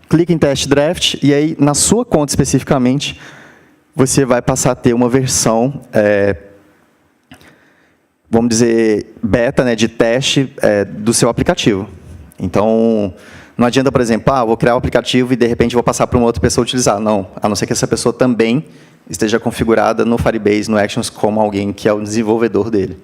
clica em Test Draft, e aí, na sua conta especificamente, você vai passar a ter uma versão, vamos dizer, beta, né, de teste do seu aplicativo. Então, não adianta, por exemplo, vou criar um aplicativo e, de repente, vou passar para uma outra pessoa utilizar. Não, a não ser que essa pessoa também esteja configurada no Firebase, no Actions, como alguém que é o desenvolvedor dele.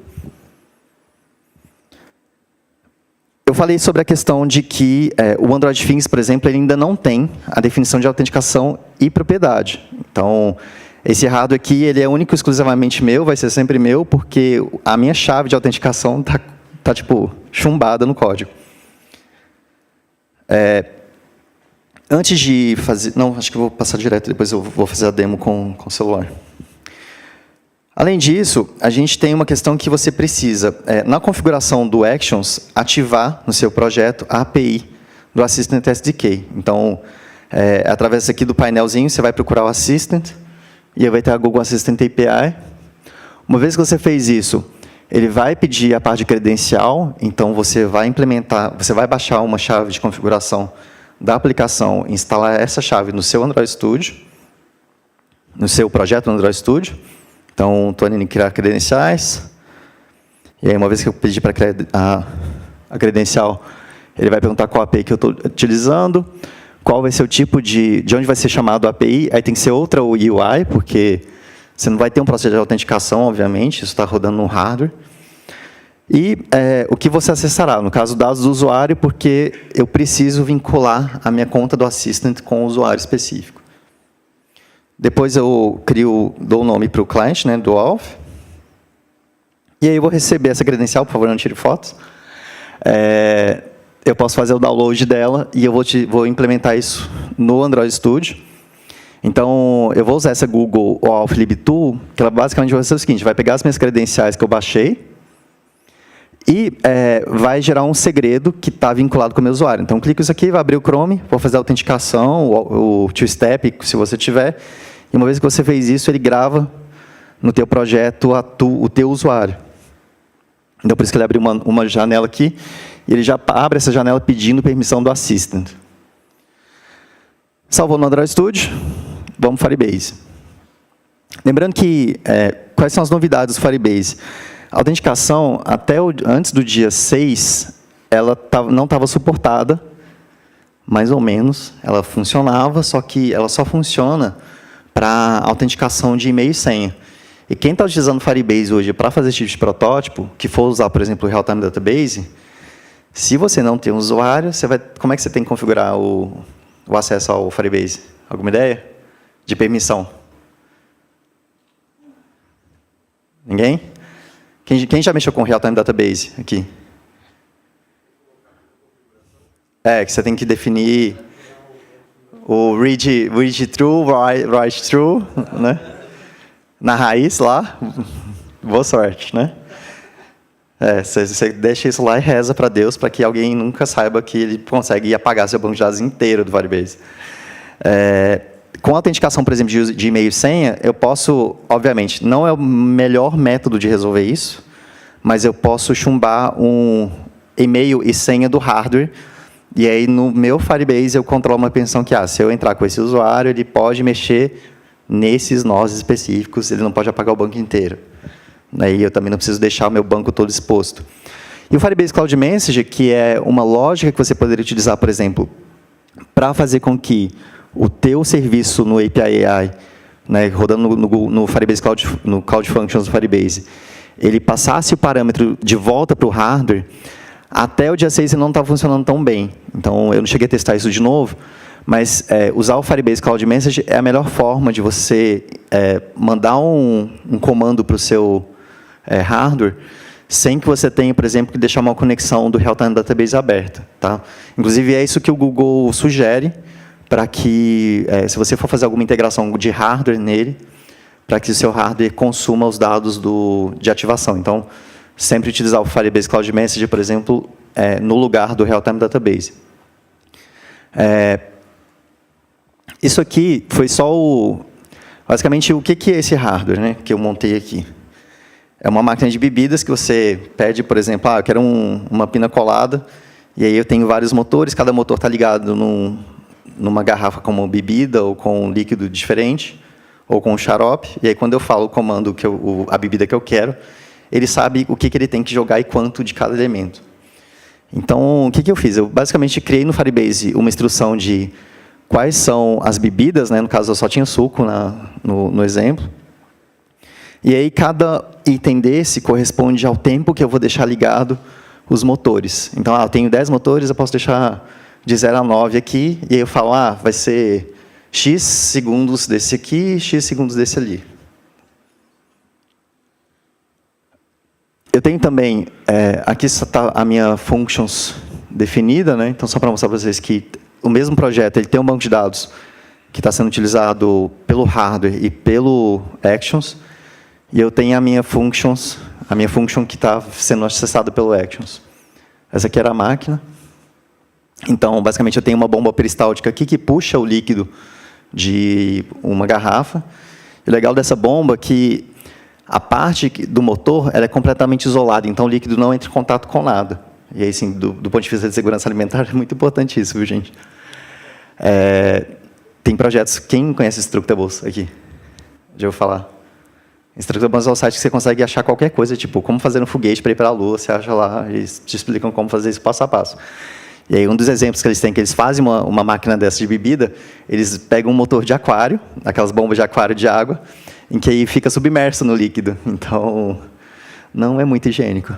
Eu falei sobre a questão de que o Android Things, por exemplo, ele ainda não tem a definição de autenticação e propriedade. Então, esse hardware aqui, ele é único e exclusivamente meu, vai ser sempre meu, porque a minha chave de autenticação está tipo, chumbada no código. Antes de fazer... Não, acho que eu vou passar direto, depois eu vou fazer a demo com o celular. Além disso, a gente tem uma questão que você precisa, na configuração do Actions, ativar no seu projeto a API do Assistant SDK. Então, através aqui do painelzinho, você vai procurar o Assistant, e aí vai ter a Google Assistant API. Uma vez que você fez isso, ele vai pedir a parte de credencial, então você vai implementar, você vai baixar uma chave de configuração da aplicação, instalar essa chave no seu Android Studio, no seu projeto no Android Studio. Então, estou indo em criar credenciais, e aí uma vez que eu pedir para criar a credencial, ele vai perguntar qual API que eu estou utilizando, qual vai ser o tipo de onde vai ser chamado a API, aí tem que ser outra UI, porque você não vai ter um processo de autenticação, obviamente, isso está rodando no hardware. E o que você acessará, no caso, dados do usuário, porque eu preciso vincular a minha conta do Assistant com o usuário específico. Depois eu dou o nome para o cliente, né, do Alf. E aí eu vou receber essa credencial, por favor, não tire fotos. Eu posso fazer o download dela e eu vou implementar isso no Android Studio. Então, eu vou usar essa Google Alf LibTool, que ela basicamente vai ser o seguinte, vai pegar as minhas credenciais que eu baixei e vai gerar um segredo que está vinculado com o meu usuário. Então, clico isso aqui, vai abrir o Chrome, vou fazer a autenticação, o two-step, se você tiver. E uma vez que você fez isso, ele grava no teu projeto o teu usuário. Então, por isso que ele abriu uma janela aqui, e ele já abre essa janela pedindo permissão do Assistant. Salvou no Android Studio, vamos para o Firebase. Lembrando que, quais são as novidades do Firebase? A autenticação, antes do dia 6, ela não estava suportada, mais ou menos, ela funcionava, só que ela só funciona para autenticação de e-mail e senha. E quem está utilizando o Firebase hoje para fazer esse tipo de protótipo, que for usar, por exemplo, o Real-Time Database, se você não tem um usuário, como é que você tem que configurar o acesso ao Firebase? Alguma ideia? De permissão? Ninguém? Quem já mexeu com o Real-Time Database aqui? Que você tem que definir o read true, write true, né? Na raiz lá, boa sorte, né? Você deixa isso lá e reza para Deus para que alguém nunca saiba que ele consegue apagar seu banco de dados inteiro do Firebase. Com a autenticação, por exemplo, de e-mail e senha, eu posso, obviamente, não é o melhor método de resolver isso, mas eu posso chumbar um e-mail e senha do hardware, e aí no meu Firebase eu controlo uma permissão que, se eu entrar com esse usuário, ele pode mexer nesses nós específicos, ele não pode apagar o banco inteiro. Aí eu também não preciso deixar o meu banco todo exposto. E o Firebase Cloud Message, que é uma lógica que você poderia utilizar, por exemplo, para fazer com que o teu serviço no API AI, né, rodando no Firebase Cloud, no Cloud Functions do Firebase, ele passasse o parâmetro de volta para o hardware, até o dia 6 ele não estava funcionando tão bem. Então, eu não cheguei a testar isso de novo, mas usar o Firebase Cloud Message é a melhor forma de você mandar um comando para o seu hardware, sem que você tenha, por exemplo, que deixar uma conexão do Real-Time Database aberta. Tá? Inclusive, é isso que o Google sugere, para que, se você for fazer alguma integração de hardware nele, para que o seu hardware consuma os dados de ativação. Então, sempre utilizar o Firebase Cloud Message, por exemplo, no lugar do Real-Time Database. Isso aqui foi só basicamente, o que é esse hardware, né, que eu montei aqui? É uma máquina de bebidas que você pede, por exemplo, eu quero uma pina colada, e aí eu tenho vários motores, cada motor está ligado numa garrafa como bebida ou com um líquido diferente, ou com um xarope, e aí quando eu falo o comando, a bebida que eu quero, ele sabe o que ele tem que jogar e quanto de cada elemento. Então, o que eu fiz? Eu basicamente criei no Firebase uma instrução de quais são as bebidas, né? No caso eu só tinha suco no exemplo, e aí cada item desse corresponde ao tempo que eu vou deixar ligado os motores. Então, eu tenho 10 motores, eu posso deixar de 0 a 9 aqui, e aí eu falo, vai ser X segundos desse aqui, X segundos desse ali. Eu tenho também, aqui está a minha functions definida, né? Então, só para mostrar para vocês que o mesmo projeto ele tem um banco de dados que está sendo utilizado pelo hardware e pelo actions, e eu tenho a minha function que está sendo acessada pelo actions. Essa aqui era a máquina. Então, basicamente, eu tenho uma bomba peristáltica aqui que puxa o líquido de uma garrafa. E o legal dessa bomba é que a parte do motor ela é completamente isolada, então o líquido não entra em contato com nada. E aí, sim, do ponto de vista de segurança alimentar, é muito importante isso, viu, gente? Tem projetos... Quem conhece Structables aqui? Já ouviu falar? Structables é um site que você consegue achar qualquer coisa, tipo, como fazer um foguete para ir para a Lua, você acha lá, eles te explicam como fazer isso passo a passo. E aí, um dos exemplos que eles têm, que eles fazem uma máquina dessa de bebida, eles pegam um motor de aquário, aquelas bombas de aquário de água, em que aí fica submerso no líquido. Então, não é muito higiênico.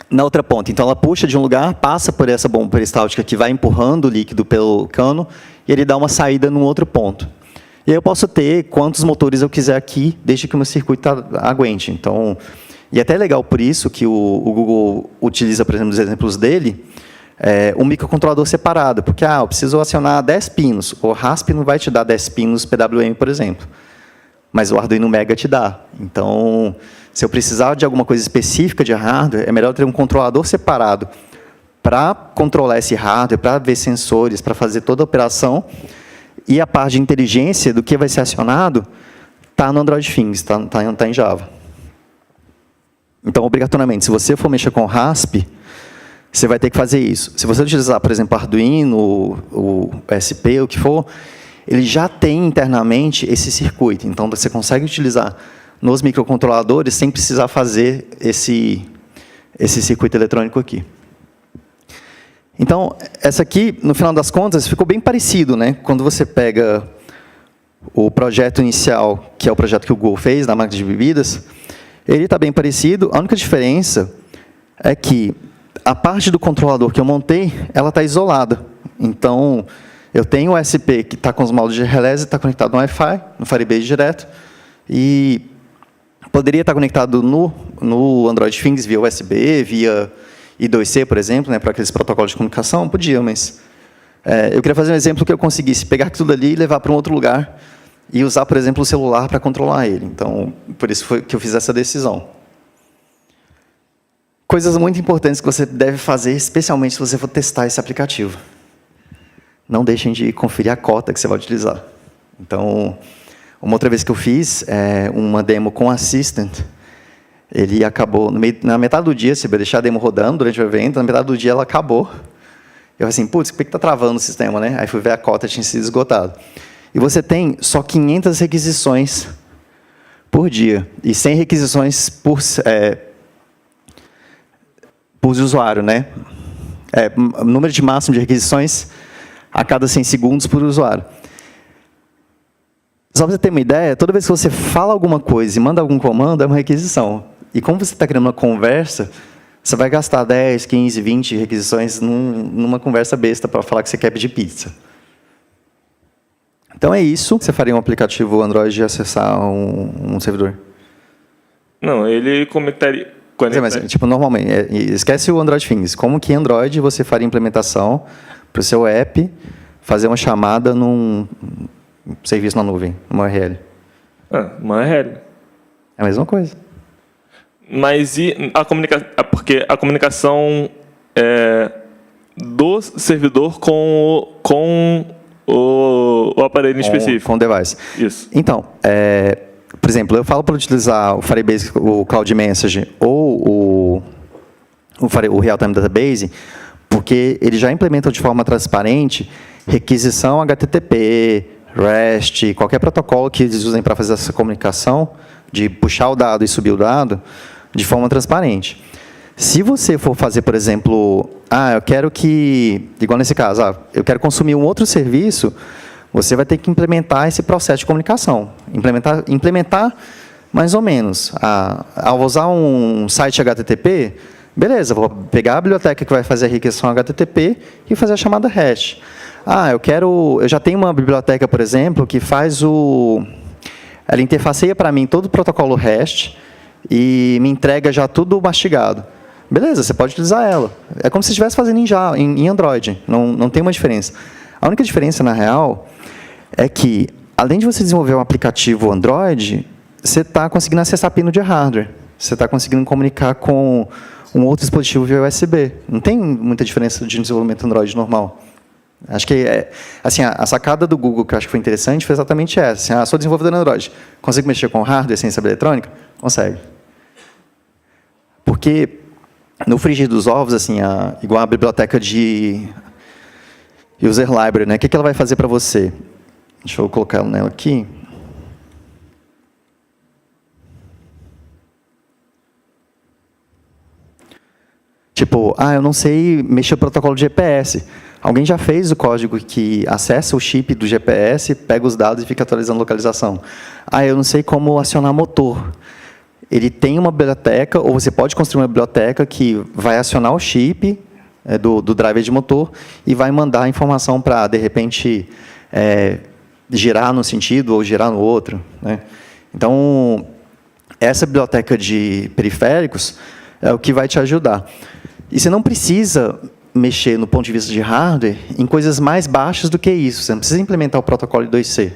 Na outra ponta, então ela puxa de um lugar, passa por essa bomba peristáltica que vai empurrando o líquido pelo cano, e ele dá uma saída num outro ponto. E aí eu posso ter quantos motores eu quiser aqui, desde que o meu circuito aguente. Então, e é até legal por isso que o Google utiliza, por exemplo, nos exemplos dele, um microcontrolador separado, porque eu preciso acionar 10 pinos. O RASP não vai te dar 10 pinos PWM, por exemplo, mas o Arduino Mega te dá. Então, se eu precisar de alguma coisa específica de hardware, é melhor ter um controlador separado para controlar esse hardware, para ver sensores, para fazer toda a operação, e a parte de inteligência do que vai ser acionado está no Android Things, está em Java. Então, obrigatoriamente, se você for mexer com o RASP, você vai ter que fazer isso. Se você utilizar, por exemplo, Arduino, o SP, o que for, ele já tem internamente esse circuito. Então, você consegue utilizar nos microcontroladores sem precisar fazer esse circuito eletrônico aqui. Então, essa aqui, no final das contas, ficou bem parecido, né? Quando você pega o projeto inicial, que é o projeto que o Google fez, da máquina de bebidas, ele está bem parecido. A única diferença é que a parte do controlador que eu montei, ela está isolada. Então, eu tenho o SP que está com os módulos de relés e está conectado no Wi-Fi, no Firebase direto, e poderia estar conectado no Android Things via USB, via I2C, por exemplo, né, para aqueles protocolos de comunicação, podia, mas eu queria fazer um exemplo que eu conseguisse pegar tudo ali e levar para um outro lugar e usar, por exemplo, o celular para controlar ele. Então, por isso foi que eu fiz essa decisão. Coisas muito importantes que você deve fazer, especialmente se você for testar esse aplicativo. Não deixem de conferir a cota que você vai utilizar. Então, uma outra vez que eu fiz uma demo com Assistant, ele acabou, na metade do dia, se eu deixar a demo rodando durante o evento, na metade do dia ela acabou. Eu falei assim, putz, por que está travando o sistema, né? Aí fui ver a cota, tinha sido esgotado. E você tem só 500 requisições por dia, e 100 requisições por usuário, né? Número de máximo de requisições a cada 100 segundos por usuário. Só para você ter uma ideia, toda vez que você fala alguma coisa e manda algum comando, é uma requisição. E como você está criando uma conversa, você vai gastar 10, 15, 20 requisições numa conversa besta para falar que você quer pedir pizza. Então é isso. Você faria um aplicativo Android de acessar um servidor? Não, ele conectaria... Mas, tipo, normalmente, esquece o Android Things. Como que Android você faria implementação para o seu app fazer uma chamada num serviço na nuvem, uma URL? Uma URL. É a mesma coisa. Mas e a comunicação? Porque a comunicação do servidor com o aparelho em específico. Com o device. Isso. Então, por exemplo, eu falo para utilizar o Firebase, o Cloud Message ou o Real-Time Database, porque ele já implementa de forma transparente requisição HTTP, REST, qualquer protocolo que eles usem para fazer essa comunicação, de puxar o dado e subir o dado, de forma transparente. Se você for fazer, por exemplo, eu quero que, igual nesse caso, eu quero consumir um outro serviço, você vai ter que implementar esse processo de comunicação. Implementar mais ou menos. Ao usar um site HTTP, beleza, vou pegar a biblioteca que vai fazer a requisição HTTP e fazer a chamada REST. Eu já tenho uma biblioteca, por exemplo, que faz ela interfaceia para mim todo o protocolo REST e me entrega já tudo mastigado. Beleza, você pode utilizar ela. É como se estivesse fazendo em Android, não tem uma diferença. A única diferença, na real, é que, além de você desenvolver um aplicativo Android, você está conseguindo acessar pino de hardware. Você está conseguindo comunicar com um outro dispositivo via USB. Não tem muita diferença de desenvolvimento Android normal. Acho que assim, a sacada do Google, que eu acho que foi interessante, foi exatamente essa. Assim, sou desenvolvedor Android. Consigo mexer com hardware sem saber eletrônica? Consegue. Porque, no frigir dos ovos, assim, igual a biblioteca de User Library, né? O que ela vai fazer para você? Deixa eu colocar ela nela aqui. Tipo, eu não sei mexer no protocolo de GPS. Alguém já fez o código que acessa o chip do GPS, pega os dados e fica atualizando a localização. Eu não sei como acionar motor. Ele tem uma biblioteca, ou você pode construir uma biblioteca que vai acionar o chip do driver de motor e vai mandar a informação para, de repente, girar num sentido ou girar no outro, né? Então, essa biblioteca de periféricos é o que vai te ajudar. E você não precisa mexer, no ponto de vista de hardware, em coisas mais baixas do que isso. Você não precisa implementar o protocolo I2C.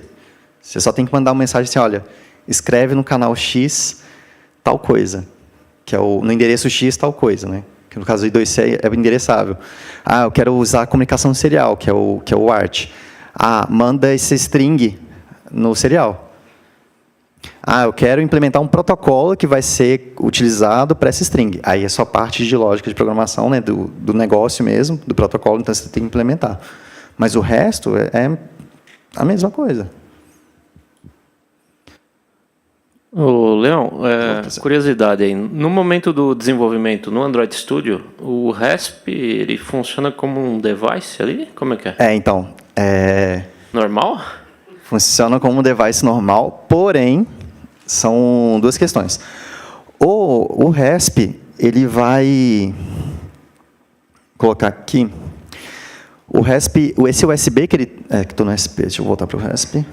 Você só tem que mandar uma mensagem assim, olha, escreve no canal X tal coisa, que é no endereço X tal coisa, né? Que no caso do I2C é endereçável. Eu quero usar a comunicação serial, que é o ART. Manda esse string no serial. Eu quero implementar um protocolo que vai ser utilizado para essa string. Aí é só parte de lógica de programação, né, do negócio mesmo, do protocolo, então você tem que implementar. Mas o resto é a mesma coisa. Leão, curiosidade aí. No momento do desenvolvimento no Android Studio, o RESP ele funciona como um device ali? Como é que é? Então. Normal? Funciona como um device normal, porém, são duas questões. O RESP, ele vai colocar aqui. O RESP, esse USB que ele... que estou no USB, deixa eu voltar para o RESP.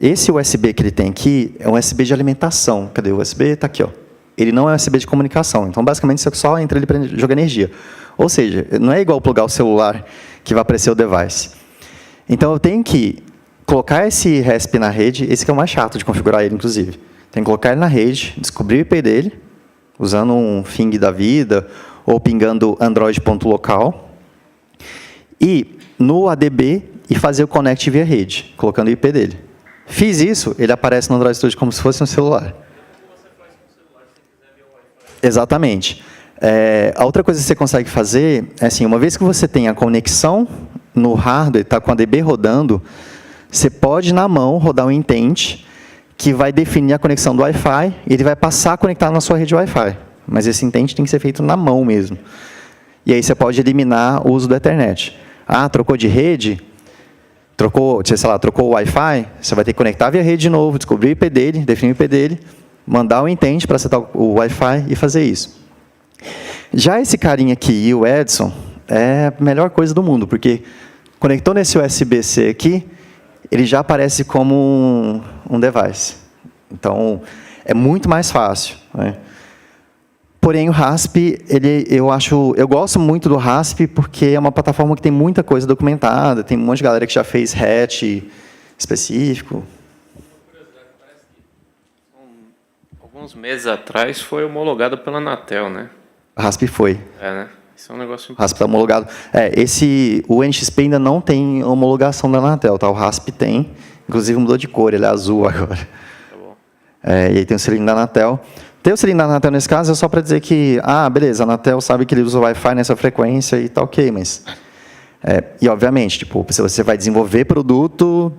Esse USB que ele tem aqui é um USB de alimentação. Cadê o USB? Está aqui, ó. Ele não é USB de comunicação. Então, basicamente, você só entra ele para jogar energia. Ou seja, não é igual plugar o celular que vai aparecer o device. Então, eu tenho que colocar esse RESP na rede. Esse que é o mais chato de configurar ele, inclusive. Tem que colocar ele na rede, descobrir o IP dele, usando um Fing da vida, ou pingando android.local. E, no ADB, e fazer o connect via rede, colocando o IP dele. Fiz isso, ele aparece no Android Studio como se fosse um celular. Exatamente. A outra coisa que você consegue fazer é assim, uma vez que você tem a conexão no hardware, está com a DB rodando, você pode, na mão, rodar um intent que vai definir a conexão do Wi-Fi e ele vai passar a conectar na sua rede Wi-Fi. Mas esse intent tem que ser feito na mão mesmo. E aí você pode eliminar o uso do Ethernet. Trocou de rede, trocou o Wi-Fi, você vai ter que conectar via rede de novo, descobrir o IP dele, definir o IP dele, mandar o intent para setar o Wi-Fi e fazer isso. Já esse carinha aqui, o Edson, é a melhor coisa do mundo, porque conectou nesse USB-C aqui, ele já aparece como um device. Então, é muito mais fácil, né? Porém, o RASP, eu gosto muito do RASP porque é uma plataforma que tem muita coisa documentada, tem um monte de galera que já fez hatch específico. Alguns meses atrás foi homologado pela Anatel, né? O RASP foi. Né? Isso é um negócio importante. O RASP está homologado. O NXP ainda não tem homologação da Anatel, tá? O RASP tem, inclusive mudou de cor, ele é azul agora. Tá bom. E aí tem o selinho da Anatel. Ter o selinho da Anatel nesse caso é só para dizer que, beleza, a Anatel sabe que ele usa o Wi-Fi nessa frequência e tá ok, mas... e, obviamente, tipo, se você vai desenvolver produto,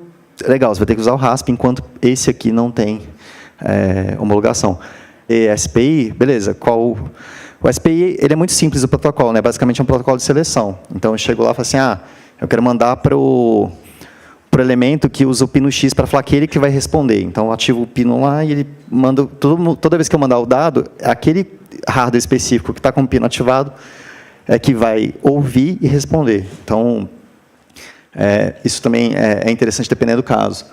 legal, você vai ter que usar o RASP, enquanto esse aqui não tem homologação. E SPI, beleza, o SPI ele é muito simples, o protocolo, né? Basicamente é um protocolo de seleção. Então, eu chego lá e falo assim, eu quero mandar para o elemento que usa o pino X para falar aquele que vai responder. Então, eu ativo o pino lá e ele manda... Toda vez que eu mandar o dado, aquele hardware específico que está com o pino ativado é que vai ouvir e responder. Então, isso também é interessante dependendo do caso.